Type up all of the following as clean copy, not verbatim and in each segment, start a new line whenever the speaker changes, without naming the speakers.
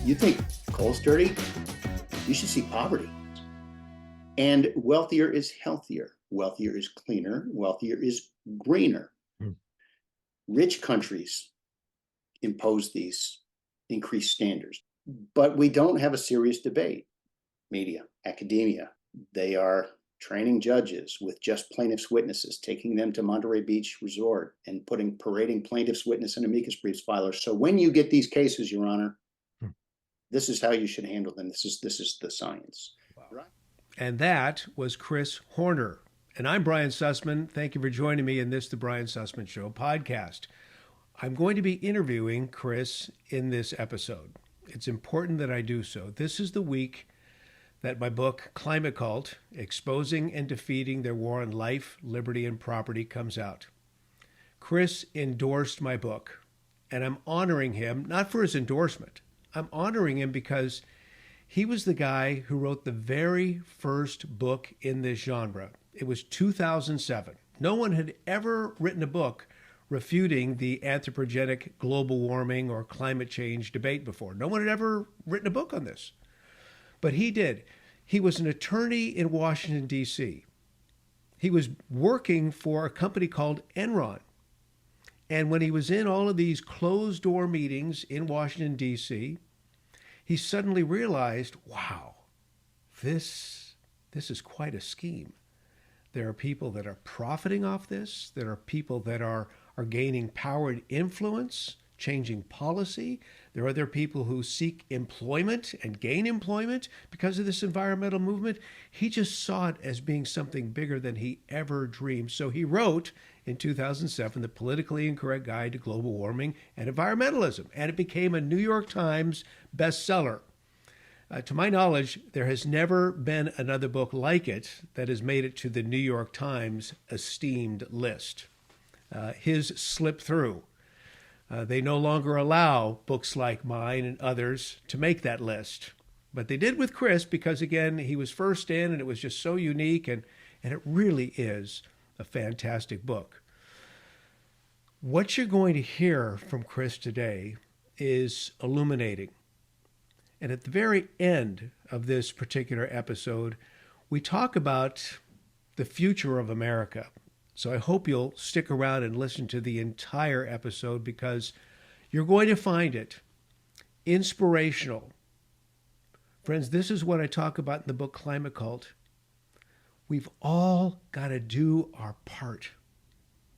You think coal's dirty? You should see poverty. And wealthier is healthier. Wealthier is cleaner. Wealthier is greener. Rich countries impose these increased standards, but we don't have a serious debate. Media, academia, they are training judges with just plaintiffs' witnesses, taking them to Monterey Beach Resort and parading plaintiffs' witness and amicus briefs filers. So when you get these cases, Your Honor, this is how you should handle them. This is the science.
Wow. Right? And that was Chris Horner. And I'm Brian Sussman. Thank you for joining me in this The Brian Sussman Show podcast. I'm going to be interviewing Chris in this episode. It's important that I do so. This is the week that my book, Climate Cult, Exposing and Defeating Their War on Life, Liberty, and Property, comes out. Chris endorsed my book, and I'm honoring him, not for his endorsement. I'm honoring him because he was the guy who wrote the very first book in this genre. It was 2007. No one had ever written a book refuting the anthropogenic global warming or climate change debate before. No one had ever written a book on this. But he did. He was an attorney in Washington, D.C. He was working for a company called Enron. And when he was in all of these closed-door meetings in Washington, D.C., he suddenly realized, wow, this is quite a scheme. There are people that are profiting off this. There are people that are gaining power and influence, changing policy. There are other people who seek employment and gain employment because of this environmental movement. He just saw it as being something bigger than he ever dreamed. So he wrote in 2007, The Politically Incorrect Guide to Global Warming and Environmentalism, and it became a New York Times bestseller. To my knowledge, there has never been another book like it that has made it to the New York Times esteemed list. His slipped through. They no longer allow books like mine and others to make that list. But they did with Chris because, again, he was first in and it was just so unique, and it really is a fantastic book. What you're going to hear from Chris today is illuminating. And at the very end of this particular episode, we talk about the future of America. So I hope you'll stick around and listen to the entire episode because you're going to find it inspirational. Friends, this is what I talk about in the book Climate Cult. We've all got to do our part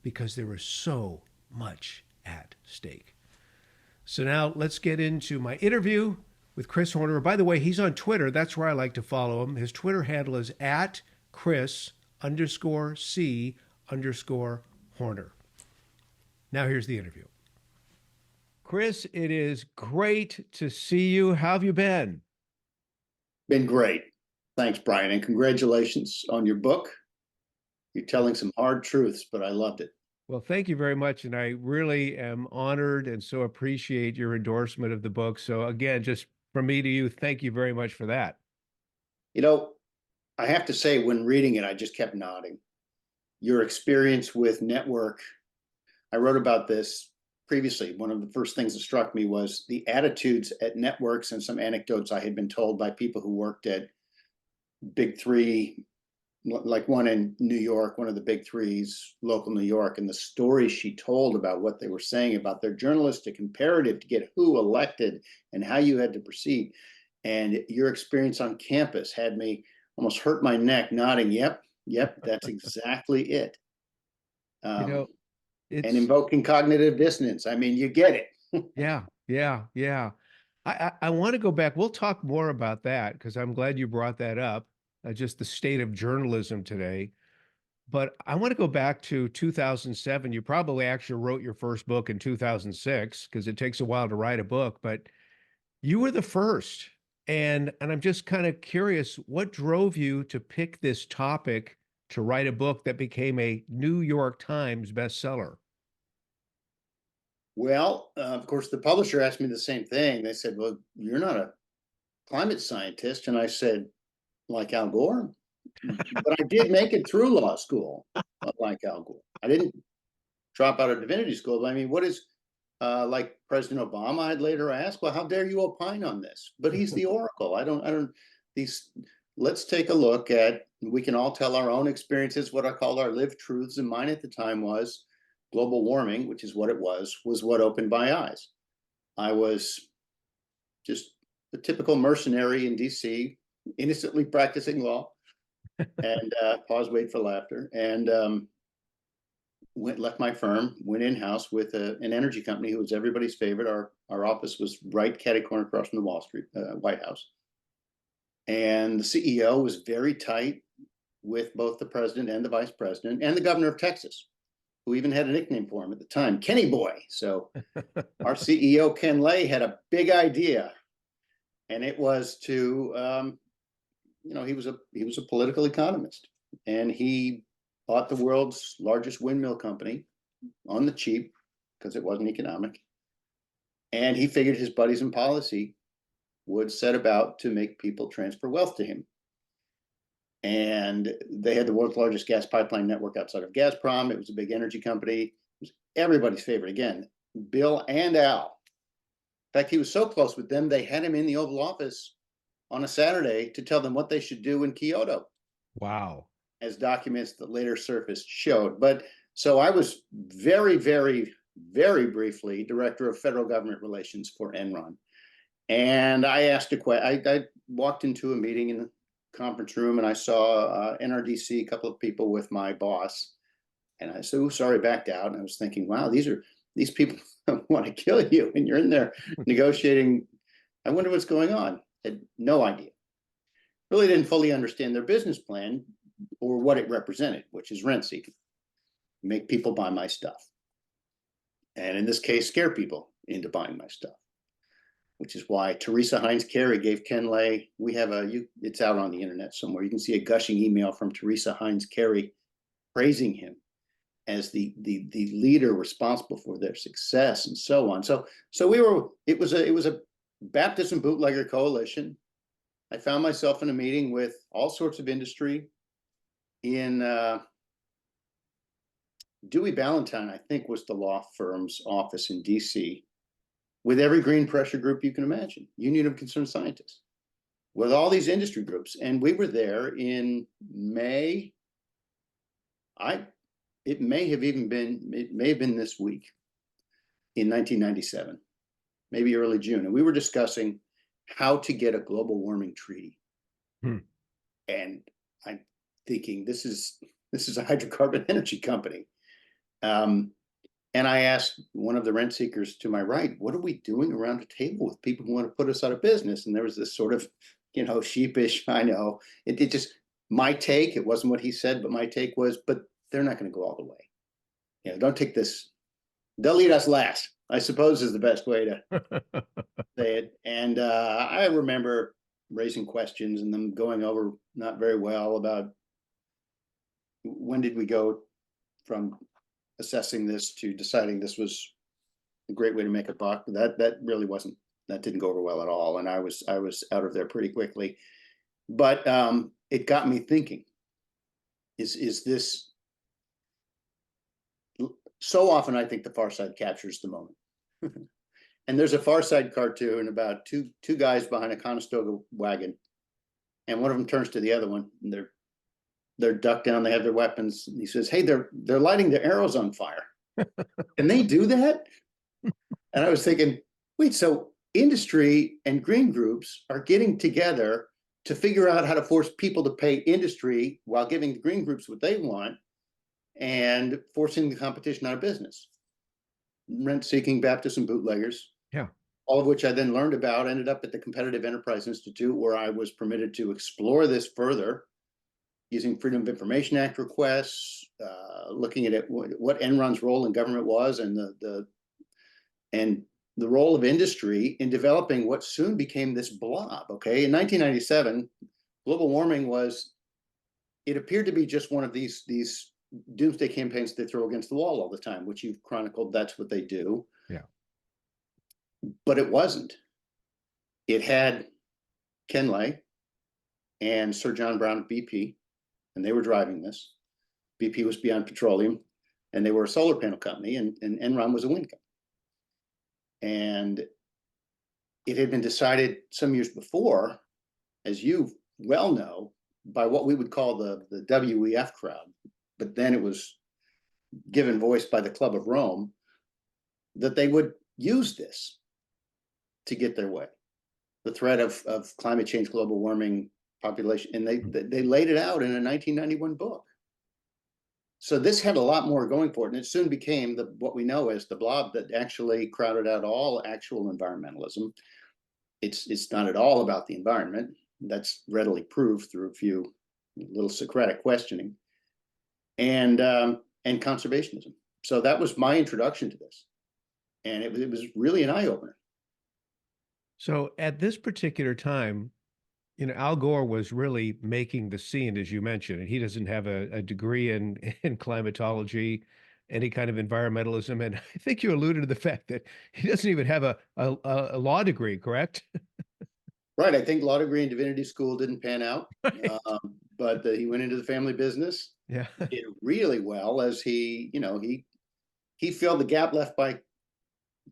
because there is so much at stake. So now let's get into my interview with Chris Horner. By the way, he's on Twitter. That's where I like to follow him. His Twitter handle is @Chris_C_Horner. Now here's the interview. Chris, it is great to see you. How have you been?
Been great. Thanks, Brian, and congratulations on your book. You're telling some hard truths, but I loved it.
Well, thank you very much, and I really am honored and so appreciate your endorsement of the book. So again, just from me to you, thank you very much for that.
You know, I have to say, when reading it, I just kept nodding. Your experience with network, I wrote about this previously. One of the first things that struck me was the attitudes at networks and some anecdotes I had been told by people who worked at big three, like one in New York, one of the big threes, local New York, and the stories she told about what they were saying about their journalistic imperative to get who elected and how you had to proceed. And your experience on campus had me almost hurt my neck nodding, yep, that's exactly it. And invoking cognitive dissonance. I mean, you get it.
Yeah. I want to go back. We'll talk more about that because I'm glad you brought that up. Just the state of journalism today. But I want to go back to 2007. You probably actually wrote your first book in 2006 because it takes a while to write a book, but you were the first. And I'm just kind of curious, what drove you to pick this topic to write a book that became a New York Times bestseller?
Well, of course, the publisher asked me the same thing. They said, well, you're not a climate scientist. And I said, like Al Gore, but I did make it through law school, like Al Gore. I didn't drop out of divinity school. But I mean, what is like President Obama, I'd later ask, well, how dare you opine on this? But he's the oracle. These, let's take a look at, we can all tell our own experiences, what I called our lived truths. And mine at the time was global warming, which is what it was what opened my eyes. I was just a typical mercenary in DC, innocently practicing law, and pause, wait for laughter. And left my firm, went in-house with an energy company who was everybody's favorite. Our office was right catty corner across from the White House. And the CEO was very tight with both the president and the vice president and the governor of Texas, who even had a nickname for him at the time, Kenny Boy. So our CEO, Ken Lay, had a big idea. And it was to, he was a political economist, and he bought the world's largest windmill company on the cheap because it wasn't economic. And he figured his buddies in policy would set about to make people transfer wealth to him. And they had the world's largest gas pipeline network outside of Gazprom. It was a big energy company. It was everybody's favorite. Again, Bill and Al. In fact, he was so close with them, they had him in the Oval Office on a Saturday to tell them what they should do in Kyoto.
Wow.
As documents that later surfaced showed. But so I was very, very, very briefly director of federal government relations for Enron. And I asked a question. I walked into a meeting in the conference room, and I saw NRDC, a couple of people with my boss. And I said, "Oh, sorry," backed out. And I was thinking, wow, these people want to kill you, and you're in there negotiating. I wonder what's going on. Had no idea. Really didn't fully understand their business plan or what it represented, which is rent seeking. Make people buy my stuff. And in this case, scare people into buying my stuff, which is why Teresa Hines Carey gave Ken Lay, it's out on the internet somewhere. You can see a gushing email from Teresa Hines Carey praising him as the leader responsible for their success and so on. So it was a baptism bootlegger coalition. I found myself in a meeting with all sorts of industry in Dewey Ballantine, I think, was the law firm's office in DC, with every green pressure group you can imagine, Union of Concerned Scientists, with all these industry groups. And we were there in May. It may have been this week in 1997, maybe early June. And we were discussing how to get a global warming treaty. And I'm thinking, this is a hydrocarbon energy company. And I asked one of the rent seekers to my right, what are we doing around the table with people who want to put us out of business? And there was this sort of, sheepish, I know, it just, my take, it wasn't what he said, but my take was, but they're not going to go all the way. Don't take this. They'll eat us last, I suppose, is the best way to say it. And I remember raising questions and them going over not very well about when did we go from assessing this to deciding this was a great way to make a buck. That didn't go over well at all. And I was out of there pretty quickly. But it got me thinking, is this, so often I think the Far Side captures the moment. And there's a Far Side cartoon about two guys behind a Conestoga wagon, and one of them turns to the other one, and they're ducked down, they have their weapons, and he says, "Hey, they're lighting their arrows on fire." And they do that? And I was thinking, wait, so industry and green groups are getting together to figure out how to force people to pay industry while giving the green groups what they want and forcing the competition out of business. Rent-seeking Baptists and bootleggers.
Yeah.
All of which I then learned about, ended up at the Competitive Enterprise Institute, where I was permitted to explore this further using Freedom of Information Act requests, looking at what Enron's role in government was, and the role of industry in developing what soon became this blob. Okay, in 1997, global warming it appeared to be just one of these doomsday campaigns they throw against the wall all the time, which you've chronicled. That's what they do.
Yeah.
But it wasn't. It had Ken Lay and Sir John Brown at BP, and they were driving this. BP was Beyond Petroleum, and they were a solar panel company, and Enron was a wind company. And it had been decided some years before, as you well know, by what we would call the WEF crowd, but then it was given voice by the Club of Rome, that they would use this to get their way. The threat of climate change, global warming, population, and they laid it out in a 1991 book. So this had a lot more going for it, and it soon became what we know as the blob that actually crowded out all actual environmentalism. It's not at all about the environment. That's readily proved through a few little Socratic questioning, and conservationism. So that was my introduction to this, and it was really an eye opener.
So at this particular time, Al Gore was really making the scene, as you mentioned, and he doesn't have a degree in climatology, any kind of environmentalism. And I think you alluded to the fact that he doesn't even have a law degree, correct?
Right. I think law degree in divinity school didn't pan out,
Right.
but he went into the family business,
Yeah.
did really well as he filled the gap left by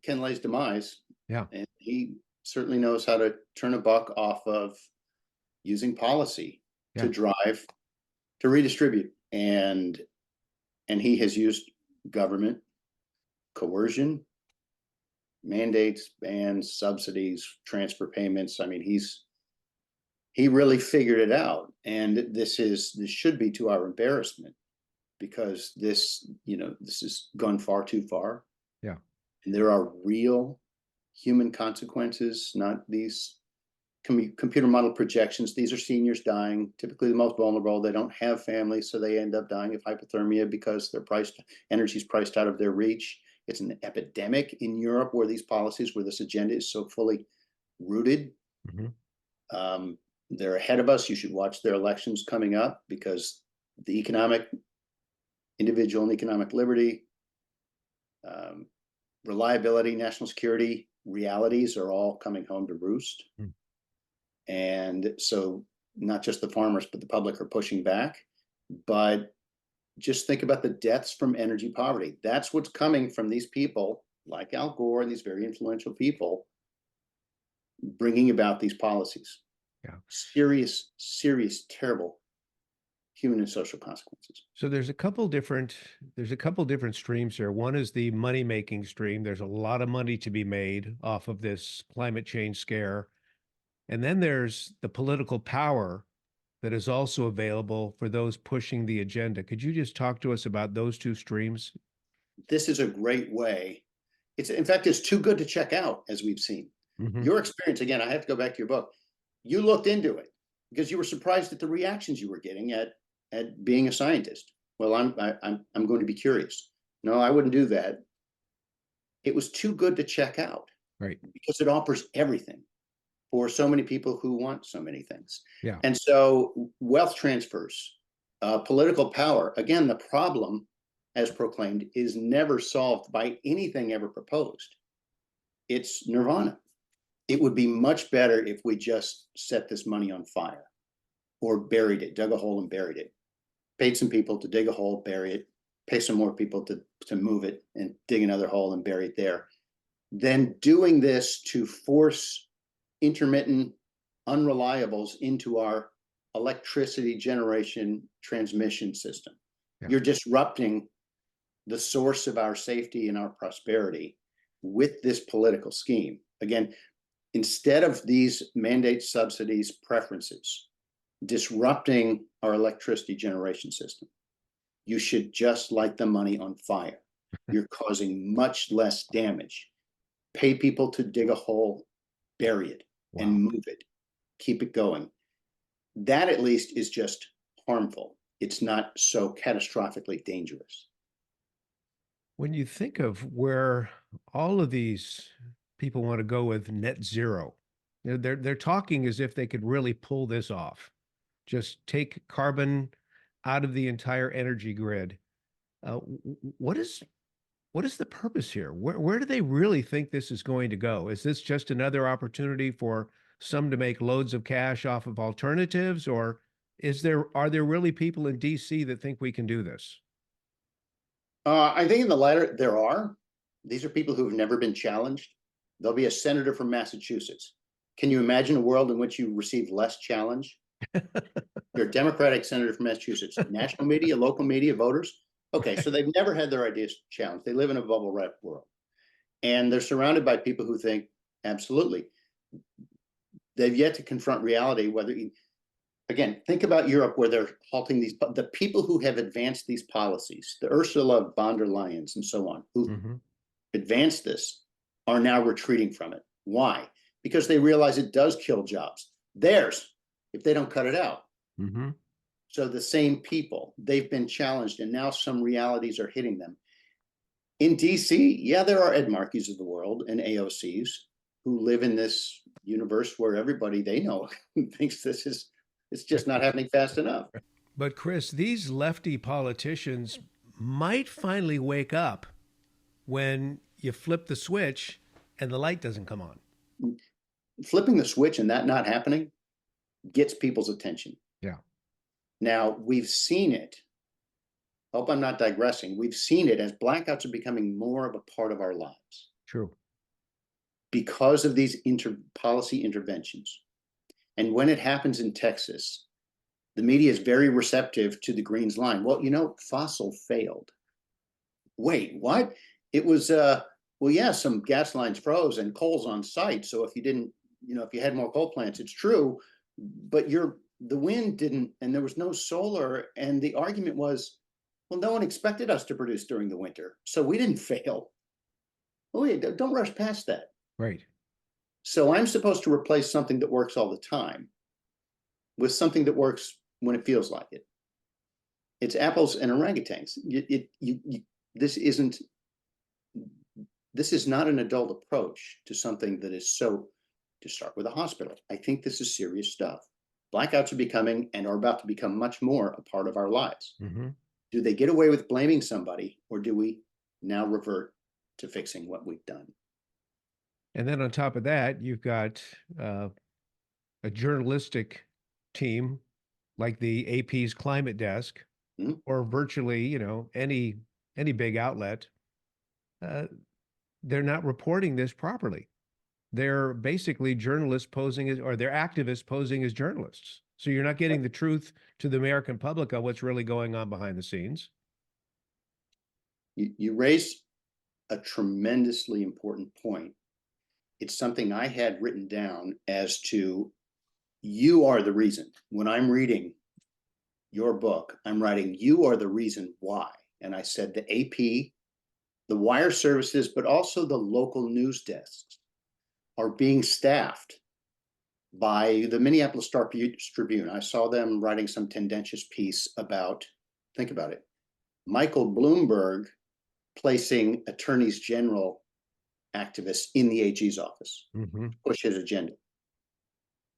Ken Lay's demise,
Yeah.
and he certainly knows how to turn a buck off of using policy to
Yeah.
drive to redistribute, and he has used government coercion, mandates, bans, subsidies, transfer payments. I mean, he really figured it out, and this should be to our embarrassment, because this has gone far too far,
Yeah.
and there are real human consequences, not these computer model projections. These are seniors dying, typically the most vulnerable. They don't have families, so they end up dying of hypothermia because energy is priced out of their reach. It's an epidemic in Europe where these policies, where this agenda is so fully rooted.
Hmm.
They're ahead of us. You should watch their elections coming up, because the individual and economic liberty, reliability, national security realities are all coming home to roost.
Mm.
And so not just the farmers, but the public are pushing back. But just think about the deaths from energy poverty. That's what's coming from these people like Al Gore and these very influential people bringing about these policies.
Yeah.
Serious, terrible human and social consequences.
So there's a couple different streams here. One is the money making stream. There's a lot of money to be made off of this climate change scare. And then there's the political power that is also available for those pushing the agenda. Could you just talk to us about those two streams?
This is a great way. In fact, it's too good to check out, as we've seen.
Hmm.
Your experience, again, I have to go back to your book. You looked into it because you were surprised at the reactions you were getting at being a scientist. Well, I'm going to be curious. No, I wouldn't do that. It was too good to check out,
Right.
because it offers everything for so many people who want so many things.
Yeah.
And so wealth transfers, political power, again, the problem, as proclaimed, is never solved by anything ever proposed. It's nirvana. It would be much better if we just set this money on fire, or buried it, dug a hole and buried it, paid some people to dig a hole, bury it, pay some more people to move it and dig another hole and bury it there. Then doing this to force intermittent unreliables into our electricity generation transmission system.
Yeah.
You're disrupting the source of our safety and our prosperity with this political scheme. Again, instead of these mandates, subsidies, preferences, disrupting our electricity generation system, you should just light the money on fire. You're causing much less damage. Pay people to dig a hole, bury it,
Wow.
and move it. Keep it going. That at least is just harmful. It's not so catastrophically dangerous.
When you think of where all of these people want to go with net zero, they're talking as if they could really pull this off. Just take carbon out of the entire energy grid. What is the purpose here? Where do they really think this is going to go? Is this just another opportunity for some to make loads of cash off of alternatives, or are there really people in DC that think we can do this?
I think in the latter, there are. These are people who've never been challenged. There'll be a senator from Massachusetts. Can you imagine a world in which you receive less challenge? You're a Democratic senator from Massachusetts. National media, local media, voters. Okay, so they've never had their ideas challenged. They live in a bubble wrap world. And they're surrounded by people who think, absolutely. They've yet to confront reality, again, think about Europe where they're halting the people who have advanced these policies, the Ursula von der Leyens and so on, who advanced this, are now retreating from it. Why? Because they realize it does kill jobs. Theirs, if they don't cut it out. So the same people, they've been challenged, and now some realities are hitting them. In DC, yeah, there are Ed Markeys of the world and AOCs who live in this universe where everybody they know thinks it's just not happening fast enough.
But Chris, these lefty politicians might finally wake up when you flip the switch and the light doesn't come on.
Flipping the switch and that not happening gets people's attention.
Yeah.
Now, we've seen it. Hope I'm not digressing. We've seen it as blackouts are becoming more of a part of our lives.
True.
Because of these policy interventions. And when it happens in Texas, the media is very receptive to the Greens line. Well, fossil failed. Wait, what? It was, well, yeah, some gas lines froze and coal's on site. So if you didn't, if you had more coal plants, it's true. But the wind didn't, and there was no solar. And the argument was, well, no one expected us to produce during the winter. So we didn't fail. Oh, wait, don't rush past that.
Right.
So I'm supposed to replace something that works all the time with something that works when it feels like it. It's apples and orangutans. This is not an adult approach to something that is so. To start with a hospital, I think this is serious stuff. Blackouts are becoming and are about to become much more a part of our lives. Do they get away with blaming somebody, or do we now revert to fixing what we've done?
And then on top of that, you've got a journalistic team like the AP's climate desk, or virtually, any big outlet. They're not reporting this properly. They're basically journalists or they're activists posing as journalists. So you're not getting the truth to the American public on what's really going on behind the scenes.
You raise a tremendously important point. It's something I had written down as to, you are the reason. When I'm reading your book, I'm writing, you are the reason why. And I said the AP, the wire services, but also the local news desks are being staffed by the Minneapolis Star-Tribune. I saw them writing some tendentious piece about, think about it, Michael Bloomberg placing attorneys general activists in the AG's office to push his agenda.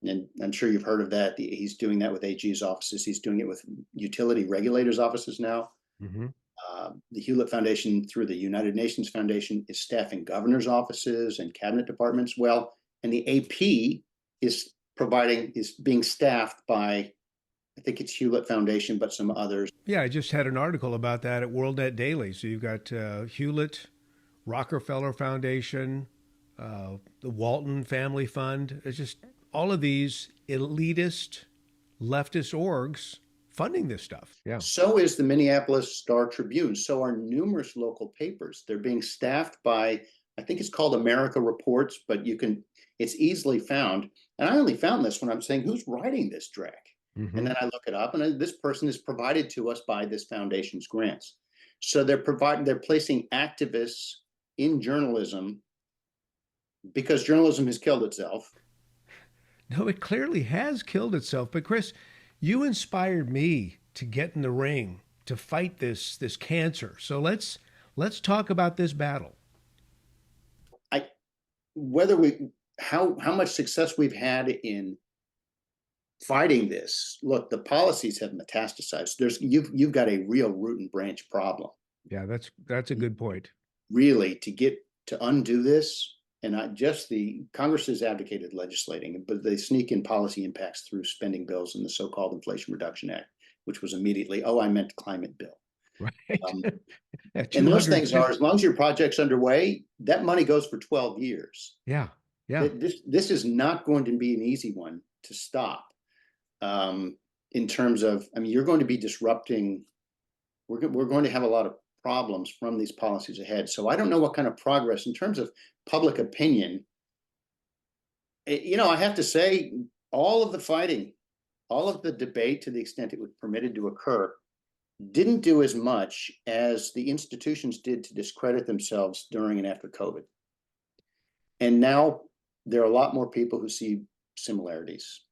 And I'm sure you've heard of that. He's doing that with AG's offices. He's doing it with utility regulators' offices now. The Hewlett Foundation, through the United Nations Foundation, is staffing governors' offices and cabinet departments. Well, and the AP is being staffed by, I think it's Hewlett Foundation, but some others.
Yeah, I just had an article about that at WorldNet Daily. So you've got Hewlett, Rockefeller Foundation, the Walton Family Fund. It's just all of these elitist, leftist orgs funding this stuff. Yeah.
So is the Minneapolis Star-Tribune. So are numerous local papers. They're being staffed by, I think it's called America Reports, but it's easily found. And I only found this when I'm saying, who's writing this dreck? And then I look it up, and this person is provided to us by this foundation's grants. So they're placing activists in journalism because journalism has killed itself.
No, it clearly has killed itself. But Chris, you inspired me to get in the ring to fight this cancer. So let's talk about this battle.
How much success we've had in fighting this. Look, the policies have metastasized. You've got a real root and branch problem.
Yeah, that's a good point.
Really, to undo this, and not just the Congress has advocated legislating, but they sneak in policy impacts through spending bills in the so-called Inflation Reduction Act, which was immediately, I meant climate bill.
Right.
Um,
At
and those things are,
250.
as long as your project's underway, that money goes for 12 years.
Yeah. Yeah.
This is not going to be an easy one to stop. In terms of, I mean, you're going to be disrupting, we're going to have a lot of problems from these policies ahead. So I don't know what kind of progress in terms of public opinion. I have to say, all of the fighting, all of the debate, to the extent it was permitted to occur, didn't do as much as the institutions did to discredit themselves during and after COVID. And now there are a lot more people who see similarities.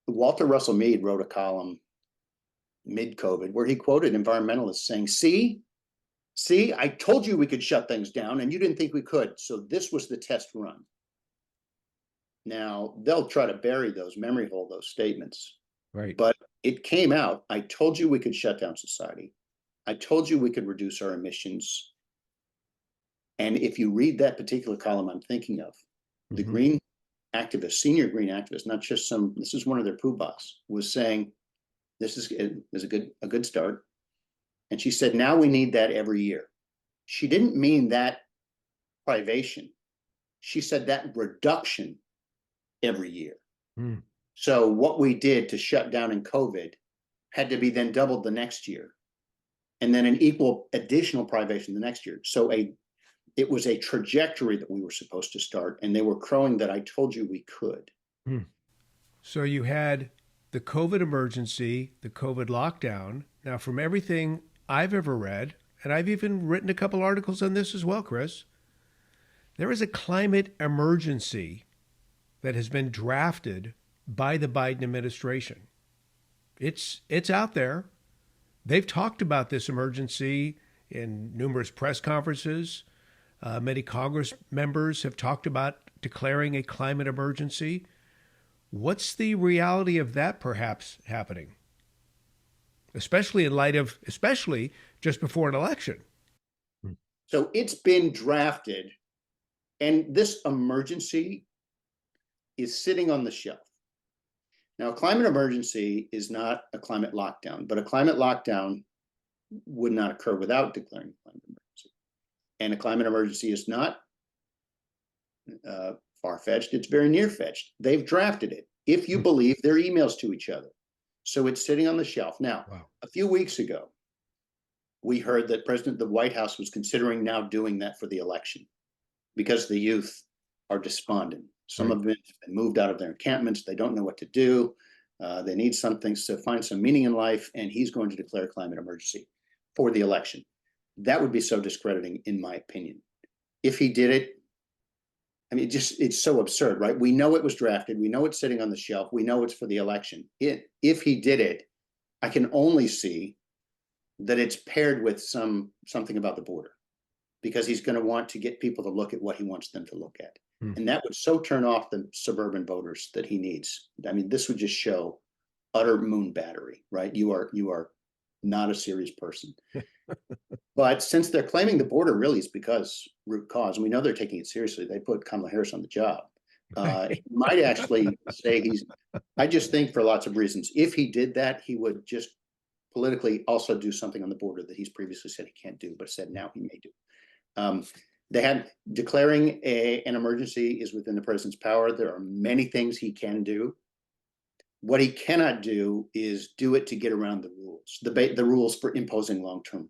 Walter Russell Mead wrote a column mid-COVID where he quoted environmentalists saying, see, I told you we could shut things down and you didn't think we could. So this was the test run. Now, they'll try to bury those, memory hole those statements.
Right.
But it came out. I told you we could shut down society. I told you we could reduce our emissions. And if you read that particular column I'm thinking of, the green activist, senior green activist, not just this is one of their poobahs, was saying, this is a good start. And she said, now we need that every year. She didn't mean that privation. She said that reduction every year.
Mm.
So what we did to shut down in COVID had to be then doubled the next year, and then an equal additional privation the next year. So it was a trajectory that we were supposed to start, and they were crowing that I told you we could.
Mm. So you had the COVID emergency, the COVID lockdown. Now, from everything I've ever read, and I've even written a couple articles on this as well, Chris, there is a climate emergency that has been drafted by the Biden administration. It's out there. They've talked about this emergency in numerous press conferences. Many Congress members have talked about declaring a climate emergency. What's the reality of that perhaps happening? Especially in light of, especially just before an election.
So it's been drafted, and this emergency is sitting on the shelf. Now, a climate emergency is not a climate lockdown, but a climate lockdown would not occur without declaring a climate emergency. And a climate emergency is not far-fetched, it's very near-fetched. They've drafted it, if you believe their emails to each other. So it's sitting on the shelf. Now, a few weeks ago, we heard that the White House was considering now doing that for the election because the youth are despondent. Some of them have been moved out of their encampments. They don't know what to do. They need something to find some meaning in life, and he's going to declare a climate emergency for the election. That would be so discrediting, in my opinion. If he did it, I mean, it's so absurd, right? We know it was drafted. We know it's sitting on the shelf. We know it's for the election. If he did it, I can only see that it's paired with something about the border, because he's going to want to get people to look at what he wants them to look at. And that would so turn off the suburban voters that he needs. I mean, this would just show utter moon battery, right? You are not a serious person. But since they're claiming the border really is because root cause, and we know they're taking it seriously, they put Kamala Harris on the job. He might actually say I just think for lots of reasons, if he did that, he would just politically also do something on the border that he's previously said he can't do, but said now he may do. They had declaring an emergency is within the president's power. There are many things he can do. What he cannot do is do it to get around the rules, the rules for imposing long-term,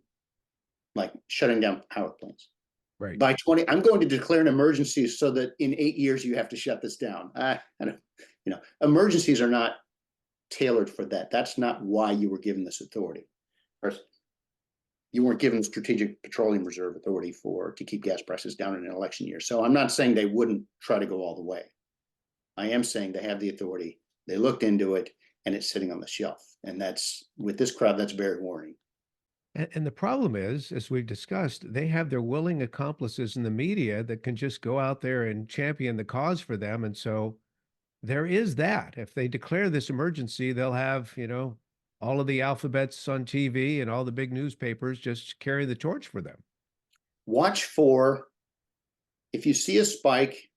like shutting down power plants.
Right.
By 20, I'm going to declare an emergency so that in 8 years you have to shut this down. I don't, emergencies are not tailored for that. That's not why you were given this authority. Or you weren't given the Strategic Petroleum Reserve Authority to keep gas prices down in an election year. So I'm not saying they wouldn't try to go all the way. I am saying they have the authority. They looked into it, and it's sitting on the shelf. And that's, with this crowd, that's very worrying.
And the problem is, as we've discussed, they have their willing accomplices in the media that can just go out there and champion the cause for them. And so there is that. If they declare this emergency, they'll have, all of the alphabets on TV and all the big newspapers just carry the torch for them.
Watch for, if you see a spike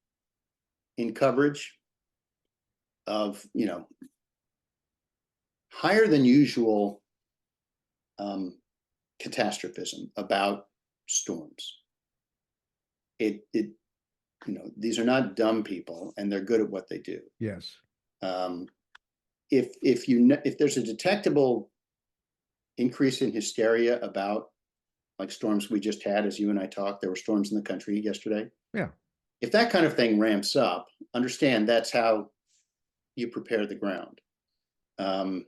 in coverage of, higher than usual catastrophism, about storms. These are not dumb people, and they're good at what they do.
Yes.
If there's a detectable increase in hysteria about, like, storms we just had, as you and I talked, there were storms in the country yesterday.
Yeah.
If that kind of thing ramps up, understand that's how you prepare the ground. I'll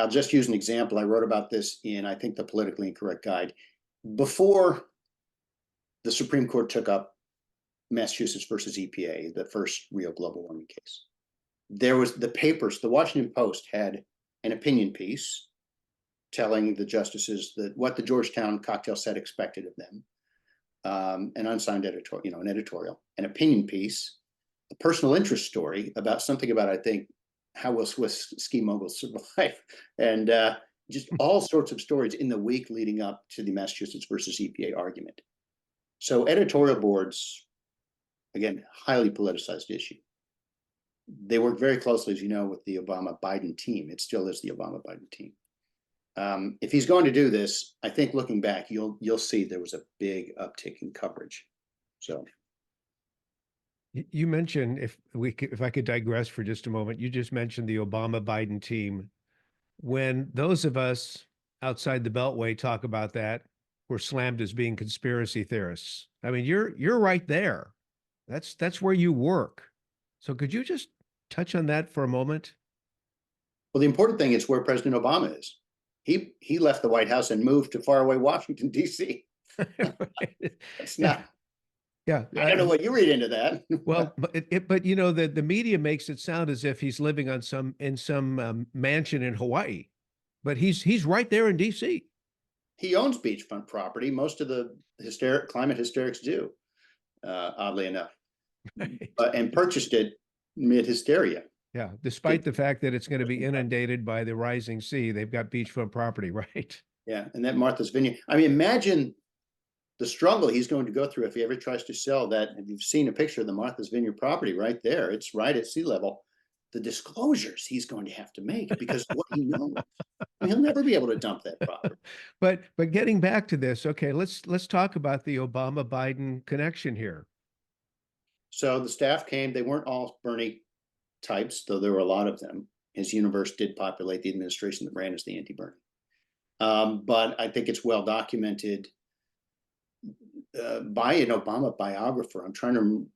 just use an example. I wrote about this in, I think, the Politically Incorrect Guide. Before the Supreme Court took up Massachusetts versus EPA, the first real global warming case, there was the papers, the Washington Post had an opinion piece telling the justices that what the Georgetown cocktail set expected of them, an unsigned editorial, an editorial, an opinion piece, a personal interest story about something about, I think, how will Swiss ski moguls survive, and just all sorts of stories in the week leading up to the Massachusetts versus EPA argument. So editorial boards, again, highly politicized issue. They work very closely, as you know, with the Obama-Biden team. It still is the Obama-Biden team. If he's going to do this, I think looking back, you'll see there was a big uptick in coverage. So
you mentioned, if I could digress for just a moment, you just mentioned the Obama-Biden team. When those of us outside the Beltway talk about that, we're slammed as being conspiracy theorists. I mean, you're right there. That's where you work. So could you just touch on that for a moment?
Well, the important thing is where President Obama is. He left the White House and moved to faraway Washington, D.C. That's not.
Yeah,
I don't know what you read into that.
Well, but the media makes it sound as if he's living on some mansion in Hawaii, but he's right there in D.C.
He owns beachfront property. Most of the climate hysterics do, oddly enough,
Right.
And purchased it mid hysteria.
Yeah, despite the fact that it's going to be inundated by the rising sea, they've got beachfront property, right?
Yeah, and that Martha's Vineyard. I mean, imagine the struggle he's going to go through if he ever tries to sell that. If you've seen a picture of the Martha's Vineyard property right there, it's right at sea level. The disclosures he's going to have to make because what he knows, he'll never be able to dump that property.
But getting back to this, okay, let's talk about the Obama-Biden connection here.
So the staff came. They weren't all Bernie types, though there were a lot of them. His universe did populate the administration that ran as the anti-Bernie. But I think it's well documented by an Obama biographer. I'm trying to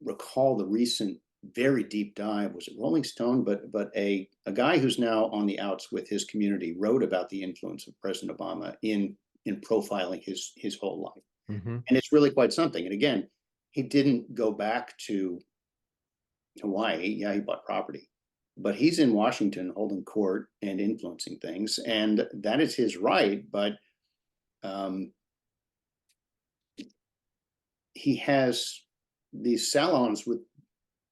recall the recent very deep dive. Was it Rolling Stone? But a guy who's now on the outs with his community wrote about the influence of President Obama in profiling his whole life.
Mm-hmm.
And it's really quite something. And again, he didn't go back to Hawaii. Yeah, he bought property, but he's in Washington holding court and influencing things, and that is his right. But he has these salons with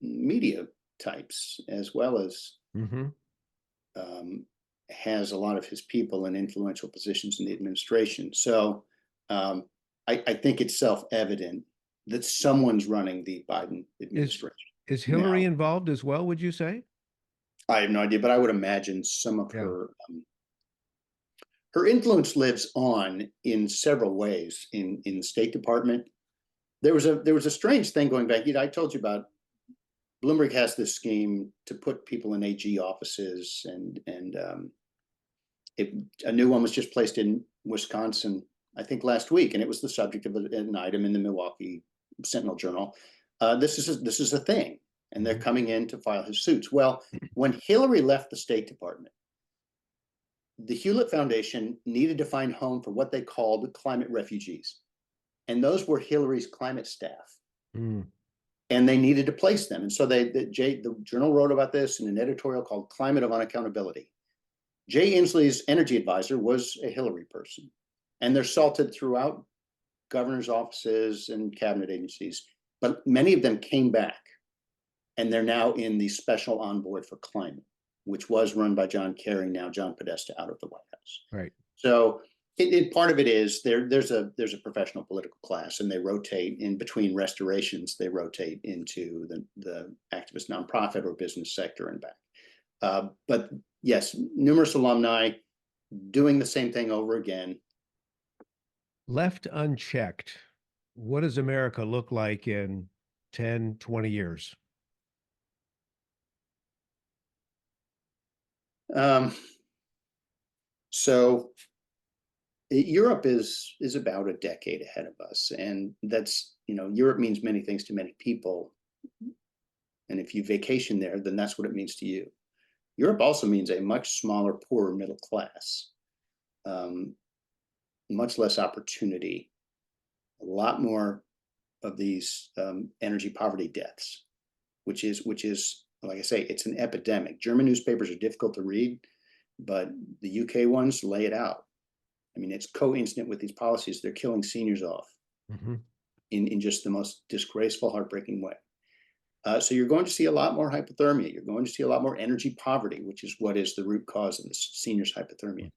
media types, as well as
Mm-hmm.
has a lot of his people in influential positions in the administration. So I think it's self-evident that someone's running the Biden administration.
Is Hillary
now
involved as well, would you say?
I have no idea, but I would imagine some of
Yeah.
her influence lives on in several ways in the State Department. There was a strange thing going back. I told you about Bloomberg has this scheme to put people in AG offices, and a new one was just placed in Wisconsin, I think last week, and it was the subject of an item in the Milwaukee Sentinel Journal. This is a thing, and they're coming in to file his suits. Well, when Hillary left the State Department, the Hewlett Foundation needed to find home for what they called climate refugees, and those were Hillary's climate staff.
Mm.
And they needed to place them. And so the Journal wrote about this in an editorial called Climate of Unaccountability. Jay Inslee's energy advisor was a Hillary person, and they're salted throughout governor's offices and cabinet agencies. But many of them came back, and they're now in the special envoy for climate, which was run by John Kerry, now John Podesta out of the White House.
Right.
So part of it is there's a professional political class, and they rotate in between restorations. They rotate into the activist nonprofit or business sector and back. But yes, numerous alumni. doing the same thing over again.
Left unchecked, what does America look like in 10, 20 years?
Um, so Europe is about a decade ahead of us, and that's, Europe means many things to many people. And if you vacation there, then that's what it means to you. Europe also means a much smaller, poorer middle class, um, much less opportunity, a lot more of these energy poverty deaths, which is, like I say, it's an epidemic. German newspapers are difficult to read, but the UK ones lay it out. I mean, it's coincident with these policies. They're killing seniors off in just the most disgraceful, heartbreaking way. So you're going to see a lot more hypothermia. You're going to see a lot more energy poverty, which is what is the root cause of this seniors hypothermia.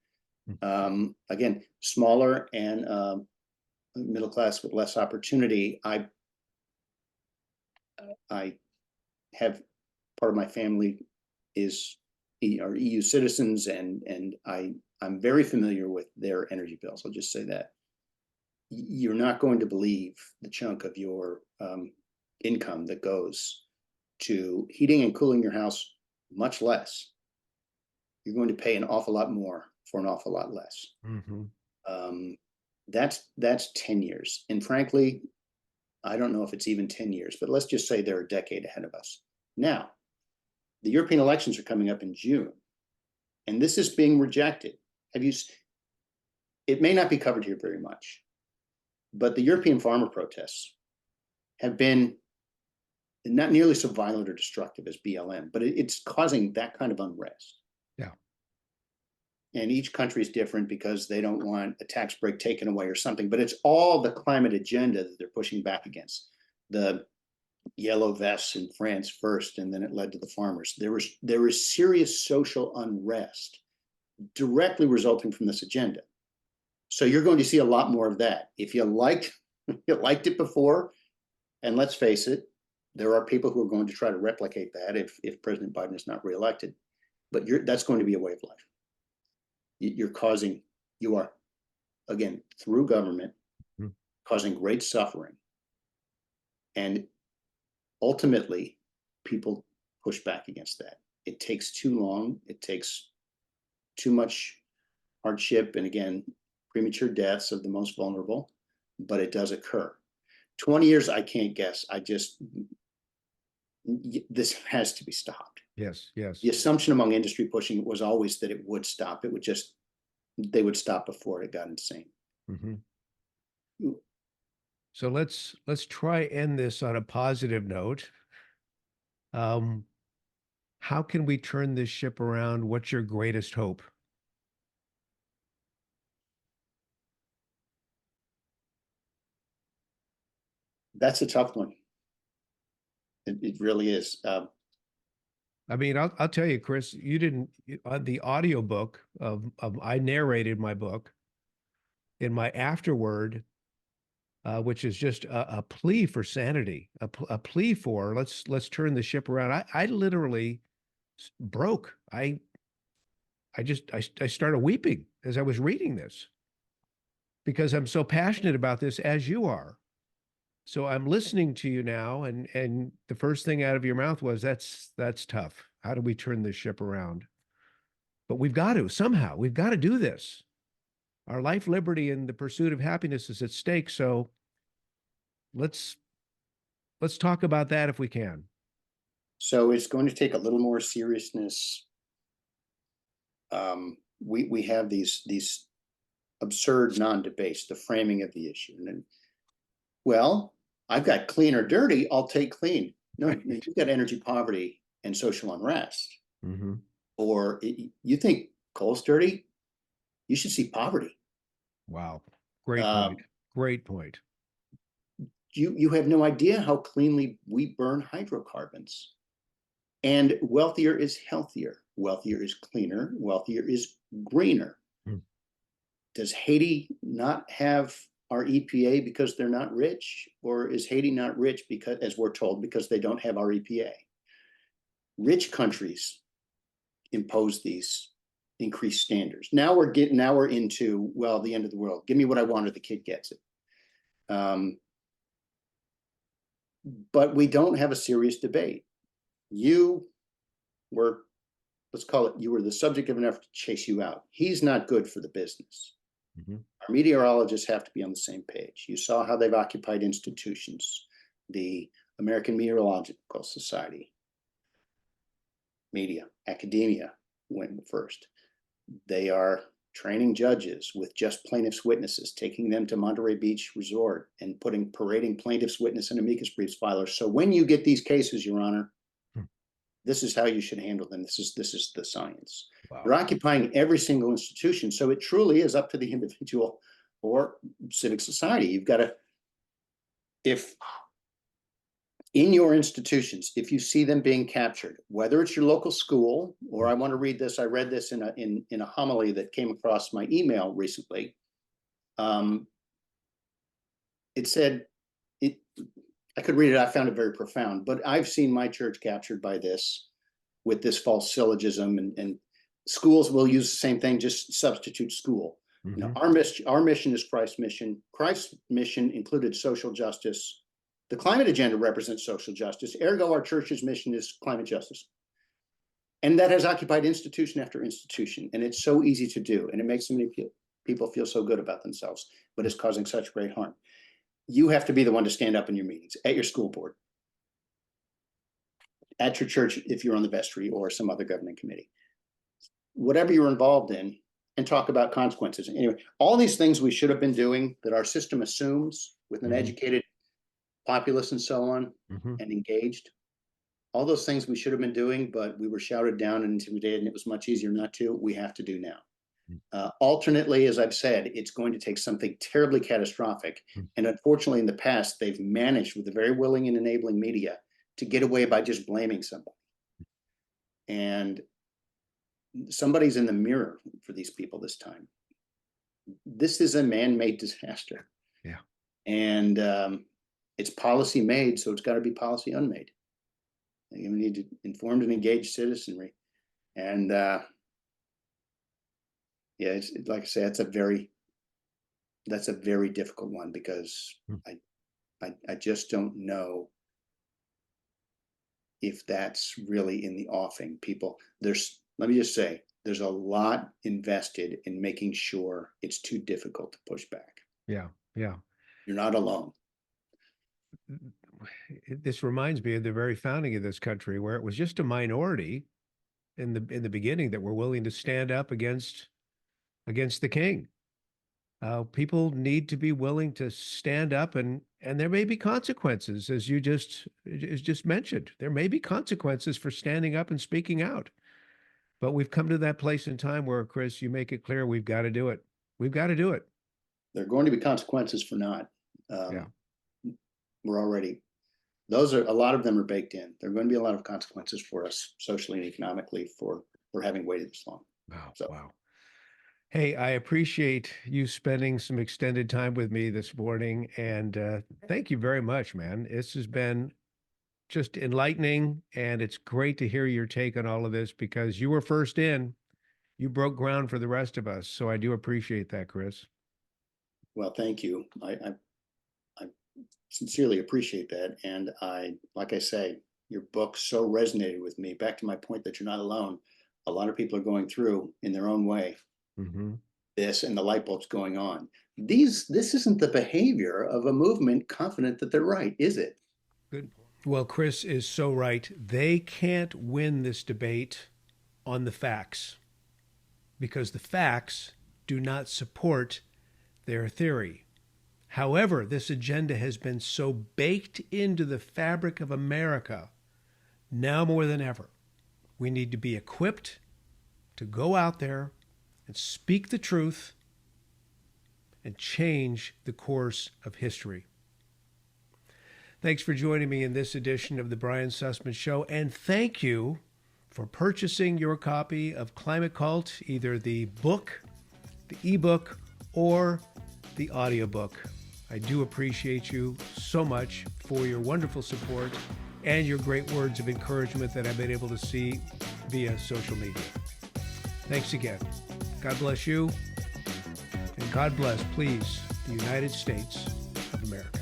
Again, smaller and middle class with less opportunity. I have part of my family are EU citizens, and I'm very familiar with their energy bills. I'll just say that. You're not going to believe the chunk of your income that goes to heating and cooling your house, much less. You're going to pay an awful lot more for an awful lot less. That's 10 years. And frankly, I don't know if it's even 10 years, but let's just say they're a decade ahead of us. Now, the European elections are coming up in June, and this is being rejected. It may not be covered here very much, but the European farmer protests have been not nearly so violent or destructive as BLM, but it's causing that kind of unrest.
Yeah.
And each country is different because they don't want a tax break taken away or something, but it's all the climate agenda that they're pushing back against. The yellow vests in France first, and then it led to the farmers. There was serious social unrest directly resulting from this agenda. So you're going to see a lot more of that. If you liked it before, and let's face it, there are people who are going to try to replicate that if President Biden is not reelected. But that's going to be a way of life. You are, again, through government, causing great suffering. And ultimately, people push back against that. It takes too long. It takes too much hardship, and again, premature deaths of the most vulnerable, but it does occur. 20 years, I can't guess. This has to be stopped.
Yes.
The assumption among industry pushing it was always that it would stop. They would stop before it got insane.
So let's try end this on a positive note. How can we turn this ship around? What's your greatest hope?
That's a tough one. It really is.
I mean, I'll tell you, Chris, you didn't on the audiobook of I narrated my book in my afterword, which is just a plea for sanity, a plea for let's turn the ship around. I literally broke. I started weeping as I was reading this because I'm so passionate about this as you are. So I'm listening to you now, and the first thing out of your mouth was that's tough. How do we turn this ship around? But we've got to somehow. We've got to do this. Our life, liberty, and the pursuit of happiness is at stake. So let's talk about that if we can.
So it's going to take a little more seriousness. We have these absurd non-debates, the framing of the issue, and then, well, I've got clean or dirty. I'll take clean. No, you've got energy poverty and social unrest. Or you think coal's dirty? You should see poverty.
Wow, great point. Great point.
You have no idea how cleanly we burn hydrocarbons. And wealthier is healthier. Wealthier is cleaner. Wealthier is greener. Does Haiti not have our EPA because they're not rich? Or is Haiti not rich because, as we're told, because they don't have our EPA? Rich countries impose these increased standards. Now we're into, well, the end of the world. Give me what I want or the kid gets it. But we don't have a serious debate. You were, let's call it, you were the subject of an effort to chase you out. He's not good for the business. Our meteorologists have to be on the same page. You saw how they've occupied institutions, the American Meteorological Society, media, academia went first. They are training judges with just plaintiffs' witnesses, taking them to Monterey Beach Resort and parading plaintiffs' witness and amicus briefs filers. So when you get these cases, Your Honor, this is how you should handle them. This is the science.
Wow.
You're occupying every single institution. So it truly is up to the individual or civic society. You've got to, if in your institutions, if you see them being captured, whether it's your local school, or I want to read this, I read this in a homily that came across my email recently. It said, I could read it, I found it very profound, but I've seen my church captured by this, with this false syllogism, and schools will use the same thing, just substitute school. You know, our mission is Christ's mission. Christ's mission included social justice. The climate agenda represents social justice. Ergo, our church's mission is climate justice. And that has occupied institution after institution. And it's so easy to do. And it makes so many people feel so good about themselves, but it's causing such great harm. You have to be the one to stand up in your meetings, at your school board, at your church, if you're on the vestry or some other governing committee, whatever you're involved in, and talk about consequences. Anyway, all these things we should have been doing that our system assumes with an educated populace and so on, and engaged. All those things we should have been doing, but we were shouted down and intimidated, and it was much easier not to. We have to do now. Alternately, as I've said, it's going to take something terribly catastrophic. And unfortunately, in the past, they've managed with the very willing and enabling media to get away by just blaming somebody. And somebody's in the mirror for these people this time. This is a man-made disaster.
Yeah.
And it's policy made, so it's got to be policy unmade. You need to informed and engaged citizenry. And yeah, it's like I say, that's a very difficult one, because I just don't know if that's really in the offing. People, let me just say, there's a lot invested in making sure it's too difficult to push back.
Yeah. Yeah.
You're not alone.
This reminds me of the very founding of this country, where it was just a minority in the beginning that were willing to stand up against the king. People need to be willing to stand up, and there may be consequences, as you just mentioned. There may be consequences for standing up and speaking out. But we've come to that place in time where, Chris, you make it clear we've got to do it. We've got to do it.
There are going to be consequences for not.
Yeah.
We're already, a lot of them are baked in. There are going to be a lot of consequences for us socially and economically for having waited this long.
Wow.
So.
Wow. Hey, I appreciate you spending some extended time with me this morning, and thank you very much, man. This has been just enlightening, and it's great to hear your take on all of this, because you were first in. You broke ground for the rest of us, so I do appreciate that, Chris.
Well, thank you. I sincerely appreciate that, and like I say, your book so resonated with me. Back to my point that you're not alone. A lot of people are going through in their own way this, and the light bulb's going on. This isn't the behavior of a movement confident that they're right, is it?
Good. Well, Chris is so right. They can't win this debate on the facts, because the facts do not support their theory. However, this agenda has been so baked into the fabric of America, now more than ever, we need to be equipped to go out there and speak the truth and change the course of history. Thanks for joining me in this edition of the Brian Sussman Show, and thank you for purchasing your copy of Climate Cult, either the book, the ebook, or the audiobook. I do appreciate you so much for your wonderful support and your great words of encouragement that I've been able to see via social media. Thanks again. God bless you. And God bless, please, the United States of America.